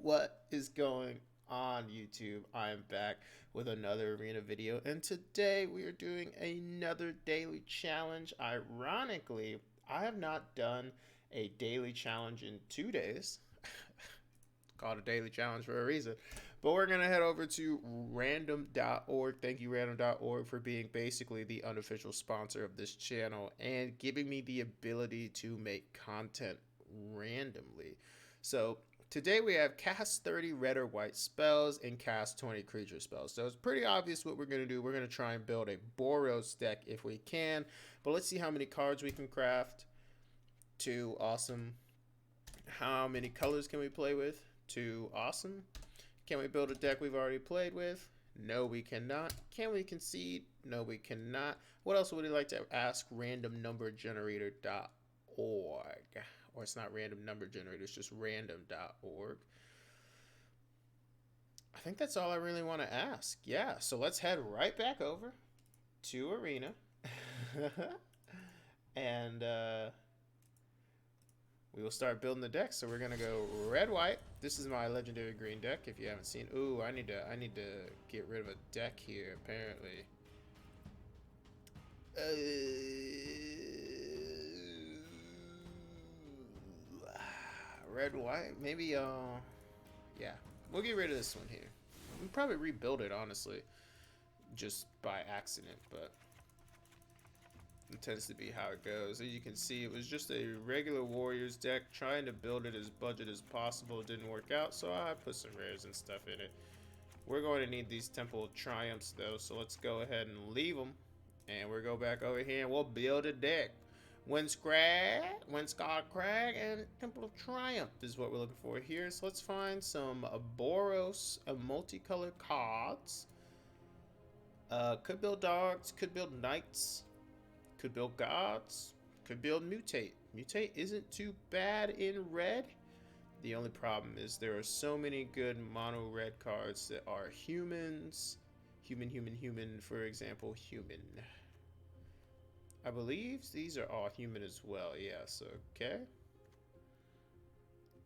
What is going on, YouTube? I am back with another arena video, and today we are doing another daily challenge. Ironically, I have not done a daily challenge in 2 days. Called a daily challenge for a reason. But we're going to head over to random.org. Thank you, random.org, for being basically the unofficial sponsor of this channel and giving me the ability to make content randomly. So today we have cast 30 red or white spells and cast 20 creature spells. So it's pretty obvious what we're going to do. We're going to try and build a Boros deck if we can. But let's see how many cards we can craft. 2, awesome. How many colors can we play with? 2, awesome. Can we build a deck we've already played with? No, we cannot. Can we concede? No, we cannot. What else would you like to ask? randomnumbergenerator.org. Or it's not random number generator, it's just random.org. I think that's all I really want to ask. Yeah, so let's head right back over to Arena. And we will start building the deck. So we're gonna go red white. This is my legendary green deck. If you haven't seen, ooh, I need to get rid of a deck here. Apparently, red white. Maybe yeah, we'll get rid of this one here. We'll probably rebuild it honestly, just by accident, but it tends to be how it goes. As you can see, it was just a regular Warriors deck, trying to build it as budget as possible. It didn't work out, so I put some rares and stuff in it. We're going to need these Temple of Triumphs though, so let's go ahead and leave them. And we'll go back over here and we'll build a deck. Windscarred Crag, and Temple of Triumph is what we're looking for here. So let's find some Boros multicolored cards. Could build dogs, could build knights. Could build gods, could build mutate. Mutate isn't too bad in red. The only problem is there are so many good mono red cards that are humans. Human, for example, human. I believe these are all human as well, yes, okay.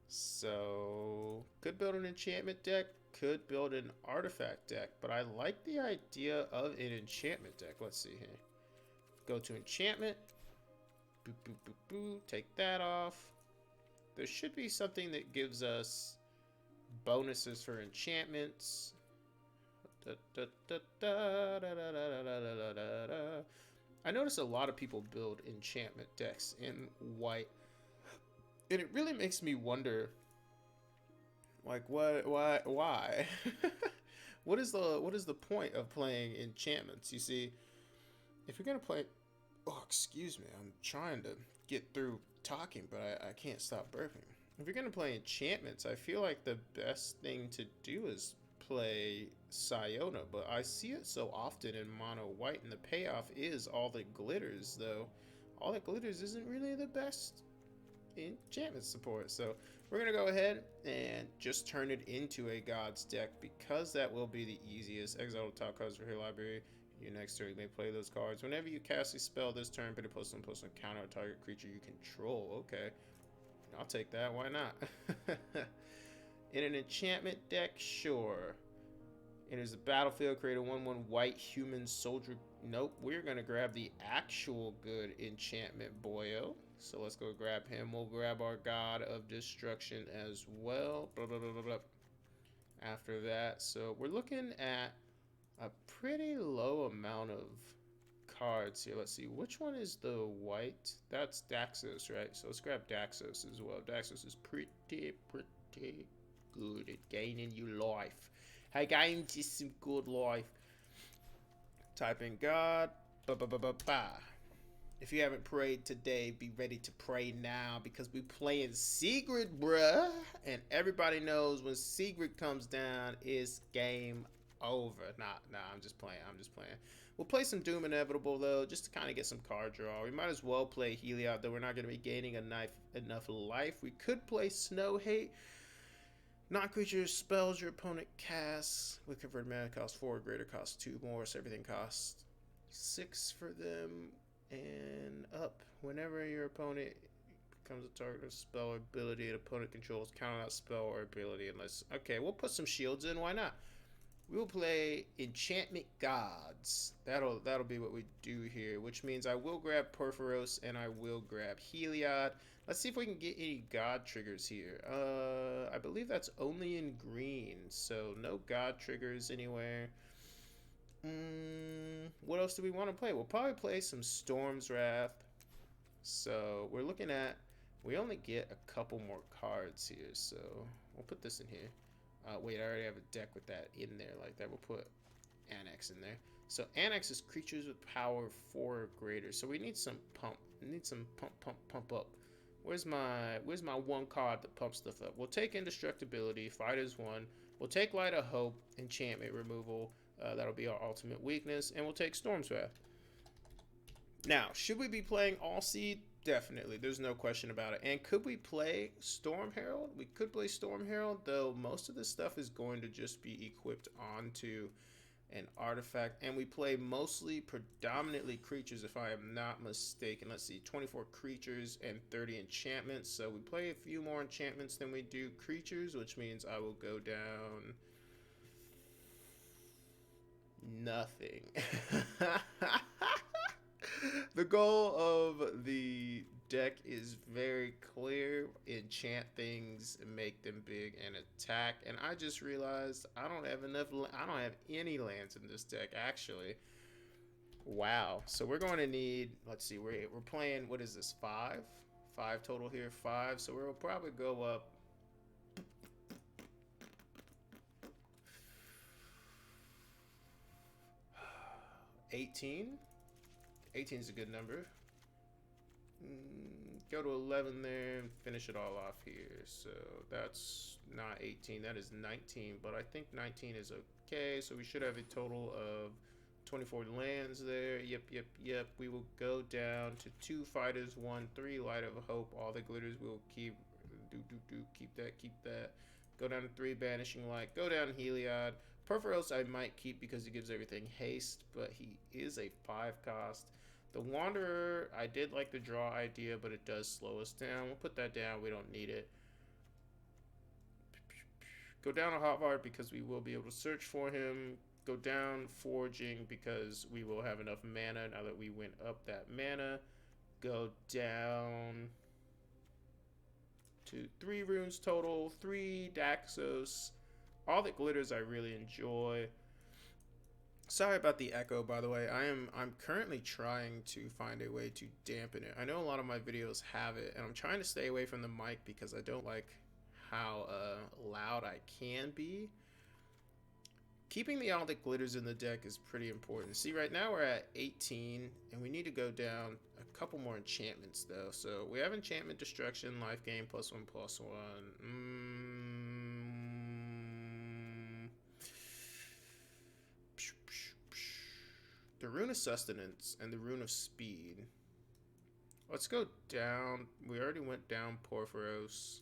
So, could build an enchantment deck, could build an artifact deck, but I like the idea of an enchantment deck. Let's see here. Go to enchantment. Boop, boop, boop, boop. Take that off. There should be something that gives us bonuses for enchantments. I notice a lot of people build enchantment decks in white, and it really makes me wonder, like, why? What is the point of playing enchantments? You see, if you're gonna play, oh, excuse me, I'm trying to get through talking, but I can't stop burping. If you're gonna play enchantments, I feel like the best thing to do is play Siona, but I see it so often in mono white, and the payoff is all that glitters, though. All that glitters isn't really the best enchantment support, so we're gonna go ahead and just turn it into a God's deck, because that will be the easiest. Exile the top cards for your library. Your next turn, you may play those cards. Whenever you cast a spell this turn, put a +1/+1 counter a target creature you control. Okay, I'll take that. Why not? In an enchantment deck, sure. Enters the battlefield, create a 1/1 white human soldier. Nope, we're gonna grab the actual good enchantment boyo. So let's go grab him. We'll grab our God of Destruction as well. Blah, blah, blah, blah, blah. After that, so we're looking at a pretty low amount of cards here. Let's see, which one is the white? That's Daxos, right? So let's grab Daxos as well. Daxos is pretty good at gaining you life. Hey, gains you some good life. Type in God. If you haven't prayed today, be ready to pray now, because we playing Sigrid, bruh. And everybody knows when Sigrid comes down, it's game over. Nah, I'm just playing. We'll play some Doom Inevitable, though, just to kind of get some card draw. We might as well play Heliod, though we're not going to be gaining enough life. We could play Snow Hate. Non-creature spells your opponent casts with converted mana cost 4, greater cost 2 more, so everything costs 6 for them and up. Whenever your opponent becomes a target of spell or ability an opponent controls. Counter that spell or ability unless... Okay, we'll put some shields in. Why not? We will play Enchantment Gods. That'll be what we do here, which means I will grab Porphyros and I will grab Heliod. Let's see if we can get any God triggers here. I believe that's only in green, so no God triggers anywhere. What else do we want to play? We'll probably play some Storm's Wrath. So we're looking at... We only get a couple more cards here, so we'll put this in here. Wait, I already have a deck with that in there like that. We'll put Annex in there. So Annex is creatures with power 4 or greater. So we need some pump. We need some pump up. Where's my one card that pumps stuff up? We'll take Indestructibility, Fighters 1. We'll take Light of Hope, Enchantment Removal. That'll be our ultimate weakness. And we'll take Storm's Wrath. Now, should we be playing All Seed? Definitely. There's no question about it. And could we play Storm Herald? We could play Storm Herald, though most of this stuff is going to just be equipped onto an artifact. And we play mostly, predominantly creatures, if I am not mistaken. Let's see, 24 creatures and 30 enchantments. So we play a few more enchantments than we do creatures, which means I will go down... nothing. The goal of the deck is very clear. Enchant things, make them big, and attack. And I just realized I don't have enough. I don't have any lands in this deck, actually. Wow. So we're going to need. Let's see. We're playing. What is this? 5? 5 total here. 5. So we'll probably go up. 18. 18 is a good number. Go to 11 there and finish it all off here. So that's not 18, that is 19, but I think 19 is okay. So we should have a total of 24 lands there. Yep. We will go down to 2 fighters, 1, 3 light of hope. All the glitters we'll keep. Keep that. Go down to 3 banishing light. Go down Heliod. Porphyros I might keep because he gives everything haste, but he is a 5 cost. The Wanderer, I did like the draw idea, but it does slow us down. We'll put that down. We don't need it. Go down a Hotbard because we will be able to search for him. Go down Forging because we will have enough mana now that we went up that mana. Go down to 3 runes total. 3 Daxos. All the glitters I really enjoy. Sorry about the echo, by the way. I'm currently trying to find a way to dampen it. I know a lot of my videos have it, and I'm trying to stay away from the mic because I don't like how loud I can be. Keeping all the glitters in the deck is pretty important. See, right now we're at 18, and we need to go down a couple more enchantments, though. So we have Enchantment Destruction, Life Gain, +1/+1. The Rune of Sustenance and the Rune of Speed. Let's go down. We already went down Porphyros.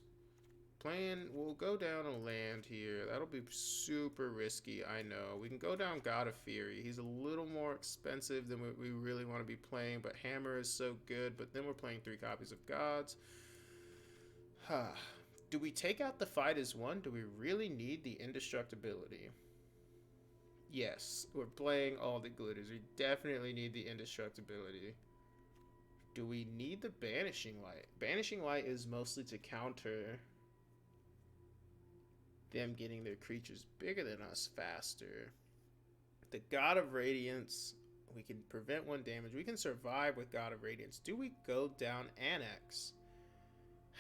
We'll go down a land here. That'll be super risky, I know. We can go down God of Fury. He's a little more expensive than what we really want to be playing, but Hammer is so good. But then we're playing 3 copies of Gods. Do we take out the Fight as 1? Do we really need the Indestructibility? Yes, we're playing all the glitters. We definitely need the Indestructibility. Do we need the Banishing Light? Banishing Light is mostly to counter them getting their creatures bigger than us faster. The God of Radiance, we can prevent 1 damage. We can survive with God of Radiance. Do we go down Annex?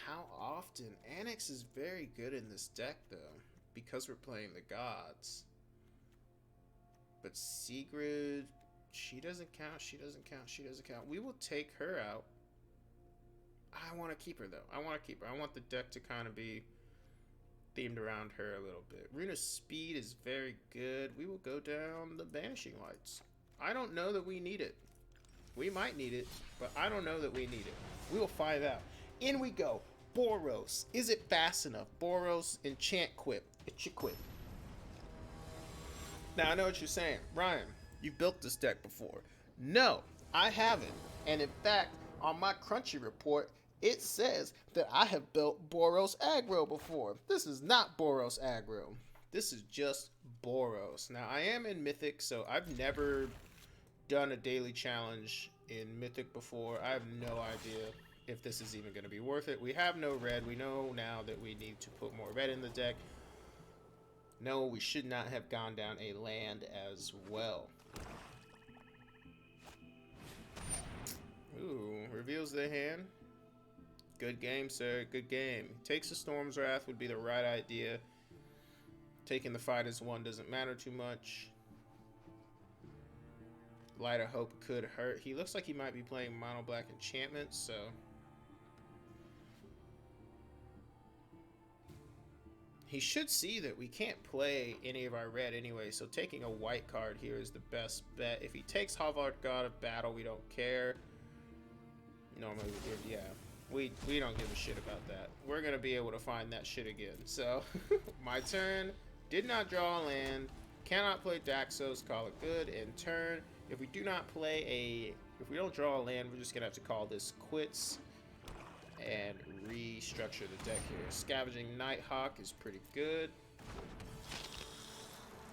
How often? Annex is very good in this deck, though, because we're playing the gods. But Sigrid, she doesn't count. We will take her out. I want to keep her, though. I want the deck to kind of be themed around her a little bit. Rune of Speed is very good. We will go down the Banishing Lights. I don't know that we need it. We might need it, but I don't know that we need it. We will find out. In we go. Boros. Is it fast enough? Boros, enchant quip. It's your quip. Now, I know what you're saying. Ryan, you built this deck before. No, I haven't. And in fact, on my Crunchy report, It says that I have built Boros aggro before. This is not Boros aggro. This is just Boros. Now, I am in Mythic, so I've never done a daily challenge in Mythic before. I have no idea if this is even going to be worth it. We have no red. We know now that we need to put more red in the deck. No, we should not have gone down a land as well. Ooh, reveals the hand. Good game, sir. Good game. Takes the Storm's Wrath would be the right idea. Taking the fight as one doesn't matter too much. Light of Hope could hurt. He looks like he might be playing mono black enchantments, so he should see that we can't play any of our red anyway, so taking a white card here is the best bet. If he takes Havard God of Battle, we don't care. Normally we give, yeah. We don't give a shit about that. We're gonna be able to find that shit again. So my turn. Did not draw a land. Cannot play Daxos, call it good. And turn. If we do not play if we don't draw a land, we're just gonna have to call this quits and restructure the deck here. Scavenging Nighthawk is pretty good.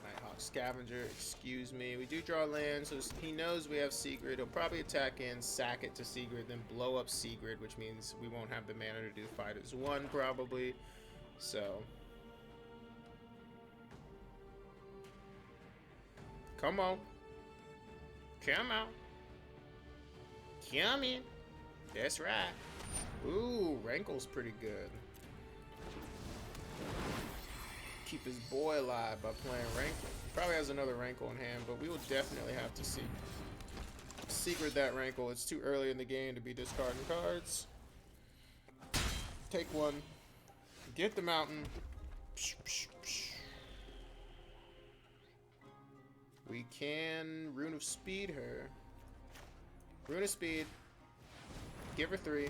Nighthawk Scavenger, excuse me. We do draw land, so he knows we have Sigrid. He'll probably attack in, sack it to Sigrid, then blow up Sigrid, which means we won't have the mana to do fight as one, probably. So come on. Come on. Come in. That's right. Ooh, Rankle's pretty good. Keep his boy alive by playing Rankle. Probably has another Rankle in hand, but we will definitely have to see Secret that Rankle. It's too early in the game to be discarding cards. Take one. Get the mountain. We can Rune of Speed her. Rune of Speed. Give her 3.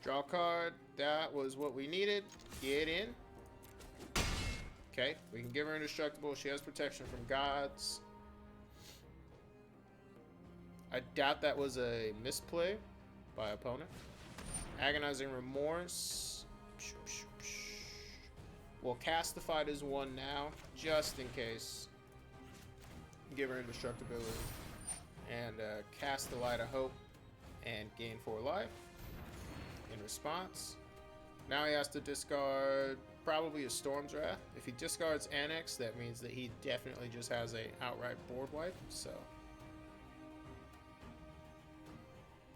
Draw a card. That was what we needed. Get in. Okay, we can give her indestructible. She has protection from gods. I doubt that was a misplay by opponent. Agonizing Remorse. We'll cast the fight as one now, just in case. Give her indestructibility. And cast the Light of Hope and gain 4 life in response. Now he has to discard probably a Storm's Wrath. If he discards Annex, that means that he definitely just has a outright board wipe. So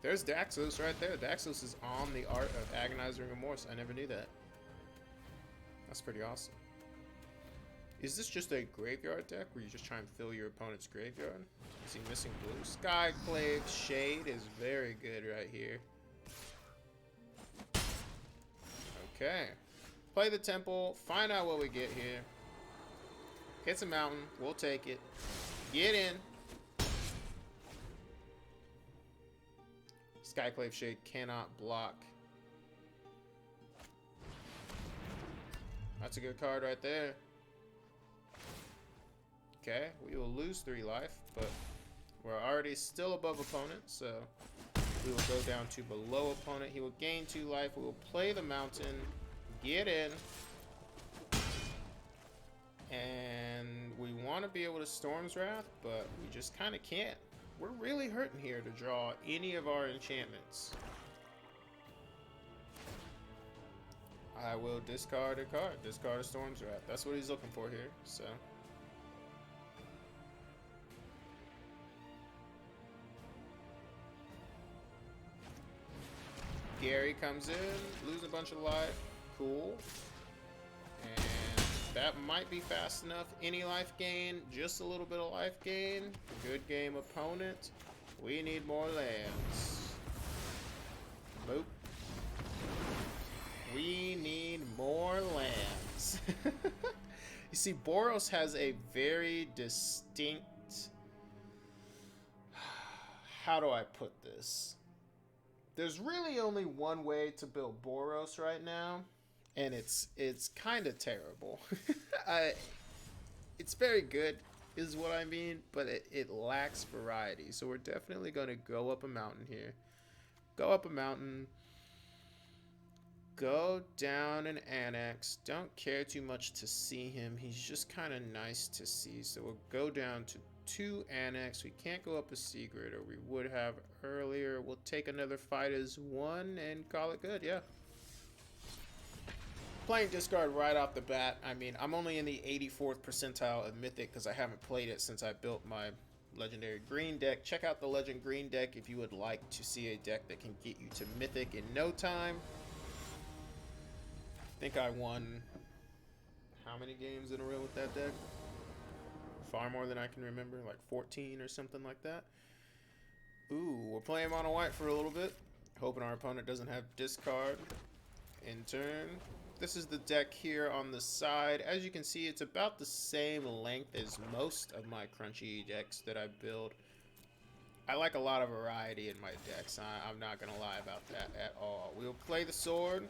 there's Daxos right there. Daxos is on the art of Agonizing Remorse. I never knew that. That's pretty awesome. Is this just a graveyard deck where you just try and fill your opponent's graveyard? Is he missing blue? Skyclave Shade is very good right here. Okay. Play the temple. Find out what we get here. Hits a mountain. We'll take it. Get in. Skyclave Shade cannot block. That's a good card right there. Okay, we will lose 3 life, but we're already still above opponent, so we will go down to below opponent. He will gain 2 life. We will play the mountain, get in, and we want to be able to Storm's Wrath, but we just kind of can't. We're really hurting here to draw any of our enchantments. I will discard a card. Discard a Storm's Wrath. That's what he's looking for here, so. Gary comes in, lose a bunch of life. Cool. And that might be fast enough. Any life gain, just a little bit of life gain. Good game, opponent. We need more lands. Boop. We need more lands. You see, Boros has a very distinct... How do I put this? There's really only one way to build Boros right now, and it's kind of terrible. It's very good, is what I mean, but it lacks variety. So we're definitely going to go up a mountain here. Go up a mountain. Go down an annex. Don't care too much to see him. He's just kind of nice to see. So we'll go down to 2 annex. We can't go up a secret, or we would have earlier. We'll take another fight as 1 and call it good. Yeah. Playing discard right off the bat. I mean, I'm only in the 84th percentile of Mythic because I haven't played it since I built my Legendary Green deck. Check out the Legend Green deck if you would like to see a deck that can get you to Mythic in no time. I think I won how many games in a row with that deck? Far more than I can remember, like 14 or something like that. Ooh, we're playing mono white for a little bit, hoping our opponent doesn't have discard in turn. This is the deck here on the side. As you can see, it's about the same length as most of my crunchy decks that I build. I like a lot of variety in my decks. I'm not going to lie about that at all. We'll play the sword.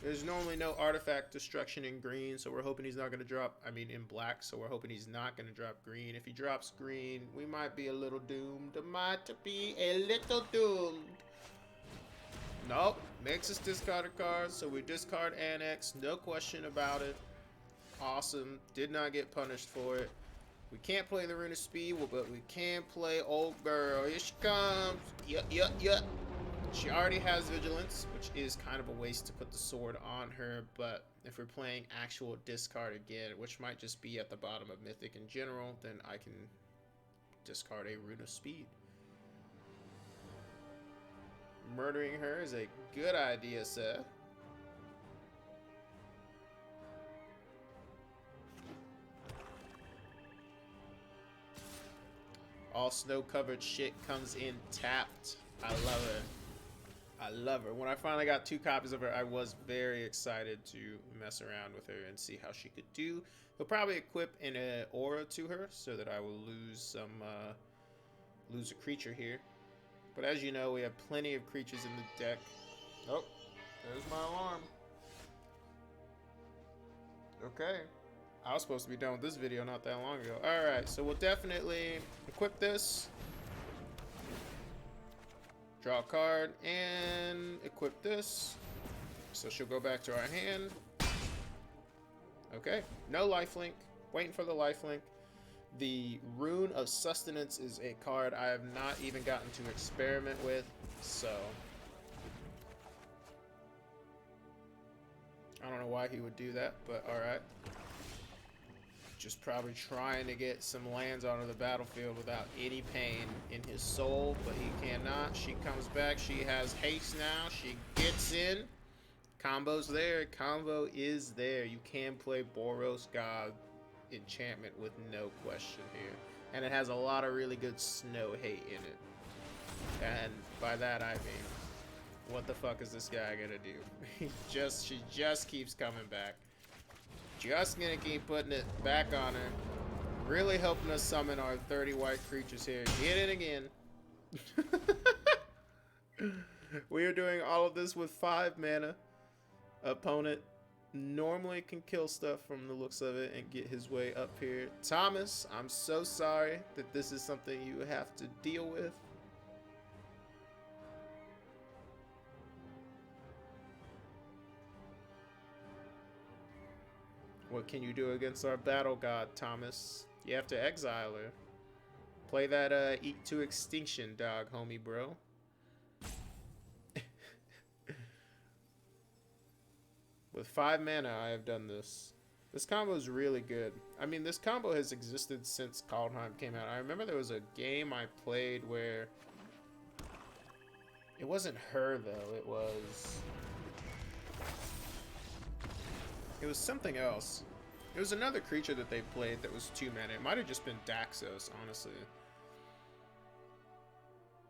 There's normally no artifact destruction in green, so we're hoping he's not going to drop, in black, so we're hoping he's not going to drop green. If he drops green, we might be a little doomed. Nope, makes us discard a card, so we discard Annex, no question about it. Awesome, did not get punished for it. We can't play the Rune of Speed, but we can play Old Girl. Here she comes. Yup. She already has Vigilance, which is kind of a waste to put the sword on her, but if we're playing actual discard again, which might just be at the bottom of Mythic in general, then I can discard a Rune of Speed. Murdering her is a good idea, Seth. All snow-covered shit comes in tapped. I love her. I love her. When I finally got 2 copies of her, I was very excited to mess around with her and see how she could do. He'll probably equip an aura to her so that I will lose a creature here. But as you know, we have plenty of creatures in the deck. Oh, there's my alarm. Okay. I was supposed to be done with this video not that long ago. Alright, so we'll definitely equip this. Draw a card and equip this. So she'll go back to our hand. Okay, no lifelink. Waiting for the lifelink. The Rune of Sustenance is a card I have not even gotten to experiment with, so I don't know why he would do that, but alright. Just probably trying to get some lands onto the battlefield without any pain in his soul, but he cannot. She comes back. She has haste now. She gets in. Combo's there. Combo is there. You can play Boros God enchantment with no question here. And it has a lot of really good snow hate in it. And by that I mean, what the fuck is this guy gonna do? She just keeps coming back. Just gonna keep putting it back on her. Really helping us summon our 30 white creatures here. Get it again. We are doing all of this with 5 mana. Opponent normally can kill stuff from the looks of it and get his way up here. Thomas, I'm so sorry that this is something you have to deal with. What can you do against our battle god, Thomas? You have to exile her. Play that Eat to Extinction, dog, homie, bro. With 5 mana, I have done this. This combo is really good. I mean, this combo has existed since Kaldheim came out. I remember there was a game I played where it wasn't her though. It was something else. It was another creature that they played that was 2 mana. It might have just been Daxos, honestly.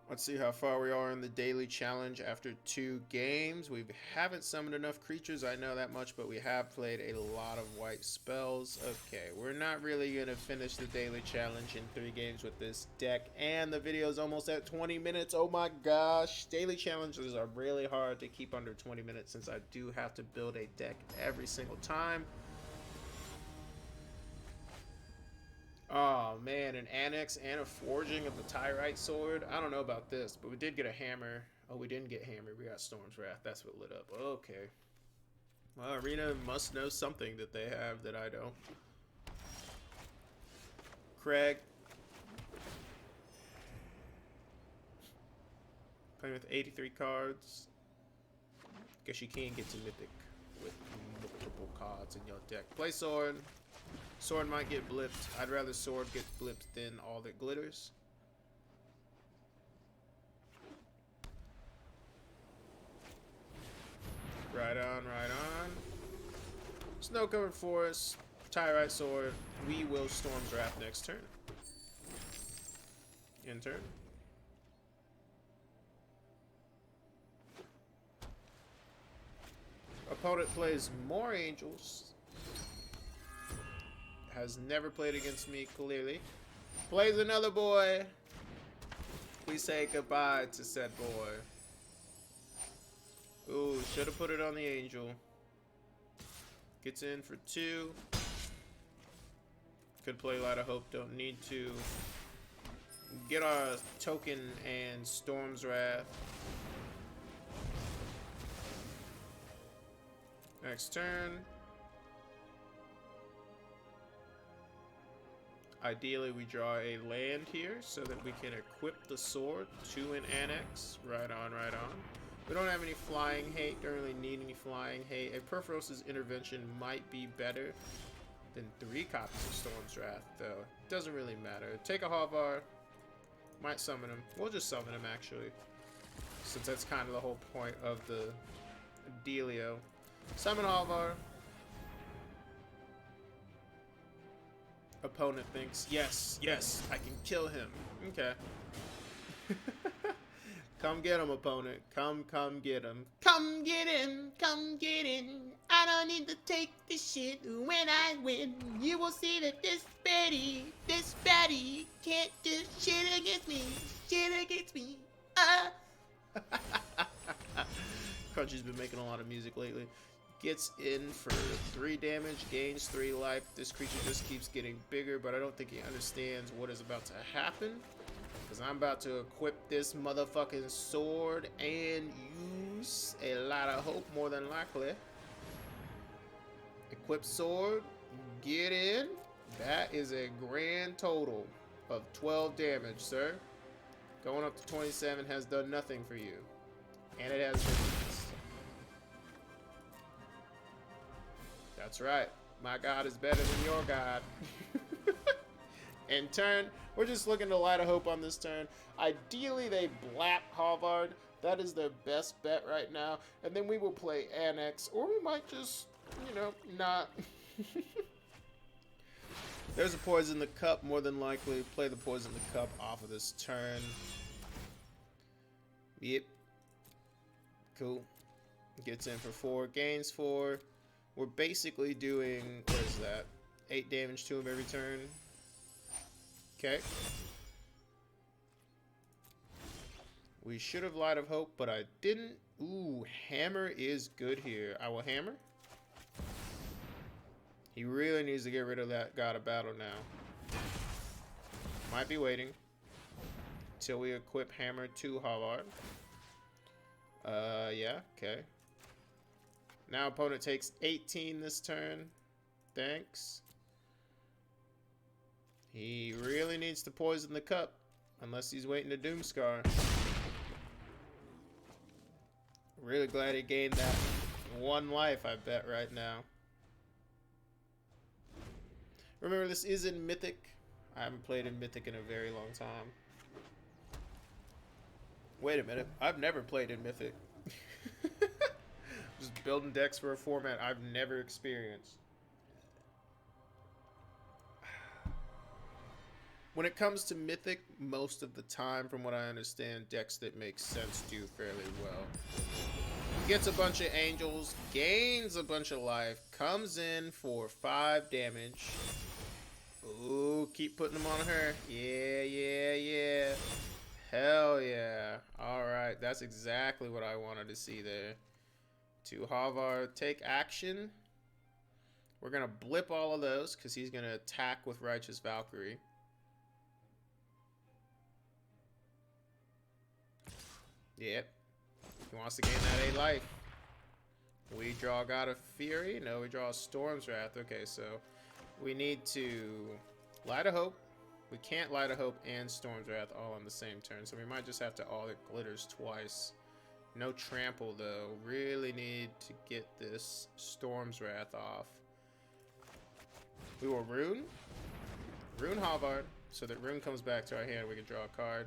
Let's see how far we are in the daily challenge after 2 games. We haven't summoned enough creatures, I know that much, but we have played a lot of white spells. Okay, we're not really going to finish the daily challenge in 3 games with this deck, and the video is almost at 20 minutes. Oh my gosh. Daily challenges are really hard to keep under 20 minutes since I do have to build a deck every single time. Oh man, an annex and a forging of the Tyrite sword. I don't know about this, but we did get a hammer. Oh, we didn't get hammer. We got Storm's Wrath. That's what lit up. Okay. Well, Arena must know something that they have that I don't. Craig. Playing with 83 cards. Guess you can't get to Mythic with multiple cards in your deck. Play Sword. Sword might get blipped. I'd rather Sword get blipped than all that glitters. Right on, right on. Snow-covered forest, Tyrite sword. We will Storm's Wrath next turn. In turn. Opponent plays more angels. Has never played against me, clearly. Plays another boy. We say goodbye to said boy. Ooh, should have put it on the angel. Gets in for 2. Could play Light of Hope, don't need to. Get our token and Storm's Wrath. Next turn. Ideally, we draw a land here so that we can equip the sword to an annex. Right on, right on. We don't have any flying hate, don't really need any flying hate. A Perforos's intervention might be better than 3 copies of Storm's Wrath, though. Doesn't really matter. Take a Halvar. Might summon him. We'll just summon him, actually, since that's kind of the whole point of the dealio. Summon Halvar. Opponent thinks, yes, yes, I can kill him. Okay. Come get him, opponent. Come get him. Come get him. Come get him. I don't need to take this shit when I win. You will see that this baddie can't do shit against me. Shit against me. Crunchy's been making a lot of music lately. Gets in for 3 damage, gains 3 life. This creature just keeps getting bigger, but I don't think he understands what is about to happen. Because I'm about to equip this motherfucking sword and use a Light of Hope, more than likely. Equip sword, get in. That is a grand total of 12 damage, sir. Going up to 27 has done nothing for you. And it has been missed. That's right. My God is better than your God. In turn, we're just looking to Light of Hope on this turn. Ideally, they blap Halvard. That is their best bet right now. And then we will play Annex, or we might just, you know, not. There's a Poison in the Cup, more than likely. Play the Poison in the Cup off of this turn. Yep. Cool. Gets in for 4, gains 4. We're basically doing, what is that? 8 damage to him every turn. Okay. We should have Light of Hope, but I didn't. Ooh, Hammer is good here. I will Hammer. He really needs to get rid of that God of Battle now. Might be waiting till we equip Hammer to Halvard. Yeah, okay. Now opponent takes 18 this turn. Thanks. He really needs to poison the cup, unless he's waiting to Doomscar. Really glad he gained that 1 life, I bet, right now. Remember, this is in Mythic. I haven't played in Mythic in a very long time. Wait a minute. I've never played in Mythic. Just building decks for a format I've never experienced. When it comes to Mythic, most of the time, from what I understand, decks that make sense do fairly well. Gets a bunch of angels, gains a bunch of life, comes in for 5 damage. Ooh, keep putting them on her. Yeah, yeah, yeah. Hell yeah. Alright, that's exactly what I wanted to see there. To Halvar, take action. We're going to blip all of those because he's going to attack with Righteous Valkyrie. Yep. He wants to gain that 8 life. We draw God of Fury. No, we draw Storm's Wrath. Okay, so we need to Light of Hope. We can't Light of Hope and Storm's Wrath all on the same turn, so we might just have to All It Glitters twice. No Trample, though. Really need to get this Storm's Wrath off. We will Rune. Rune Havard, so that Rune comes back to our hand. We can draw a card.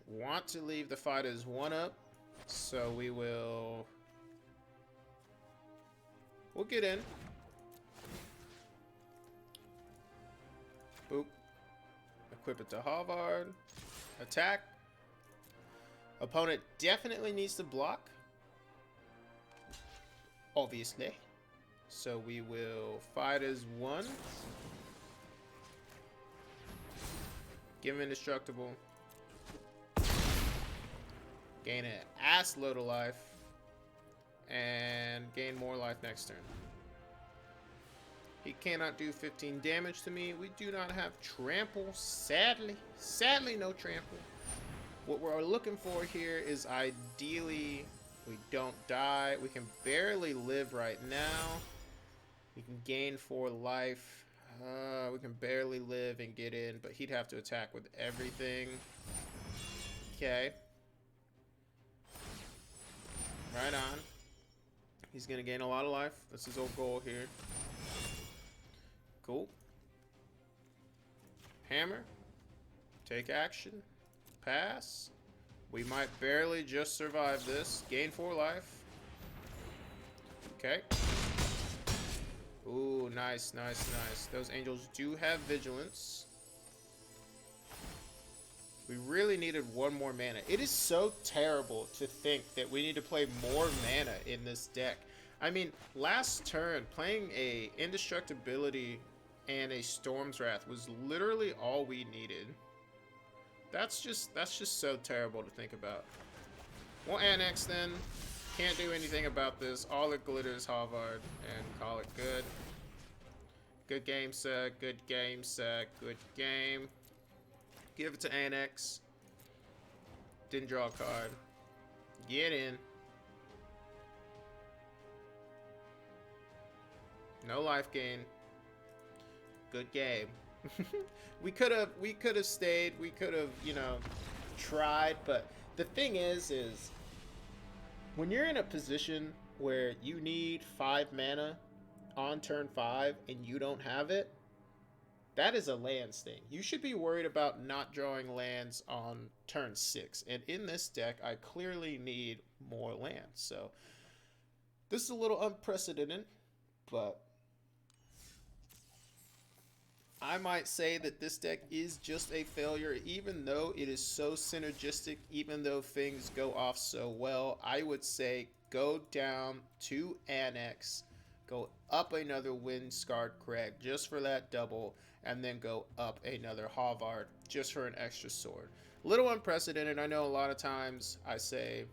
Want to leave the fight as 1-up, so we will... We'll get in. Boop. Equip it to Havard. Attack. Opponent definitely needs to block. Obviously. So we will fight as 1. Give him indestructible. Gain an ass load of life. And gain more life next turn. He cannot do 15 damage to me. We do not have trample, sadly. Sadly, no trample. What we're looking for here is ideally we don't die. We can barely live right now. We can gain 4 life. We can barely live and get in, but he'd have to attack with everything. Okay. Right on. He's going to gain a lot of life. That's his whole goal here. Cool. Hammer. Take action. Pass. We might barely just survive this. Gain 4 life. Okay. Ooh, nice, nice, nice. Those angels do have vigilance. We really needed 1 more mana. It is so terrible to think that we need to play more mana in this deck. I mean, last turn, playing a Indestructibility and a Storm's Wrath was literally all we needed. That's just so terrible to think about. We'll annex then. Can't do anything about this. All It Glitters Havard and call it good. Good game, sir. Good game, sir. Good game. Give it to annex. Didn't draw a card. Get in. No life gain. Good game. we could have stayed. We could have, you know, tried, but the thing is when you're in a position where you need 5 mana on turn 5 and you don't have it, that is a lands thing. You should be worried about not drawing lands on turn 6. And in this deck, I clearly need more lands. So this is a little unprecedented, but I might say that this deck is just a failure, even though it is so synergistic, even though things go off so well. I would say go down to Annex, go up another Windscarred Crag just for that double, and then go up another Havard just for an extra sword. A little unprecedented. I know a lot of times I say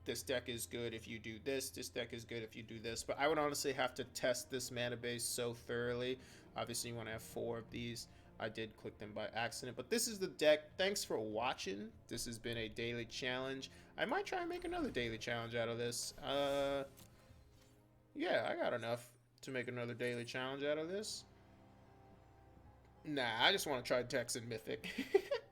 this deck is good if you do this, this deck is good if you do this, but I would honestly have to test this mana base so thoroughly. Obviously, you want to have 4 of these. I did click them by accident, but this is the deck. Thanks for watching. This has been a daily challenge. I might try and make another daily challenge out of this. Yeah, I got enough to make another daily challenge out of this. Nah, I just want to try Dex and Mythic.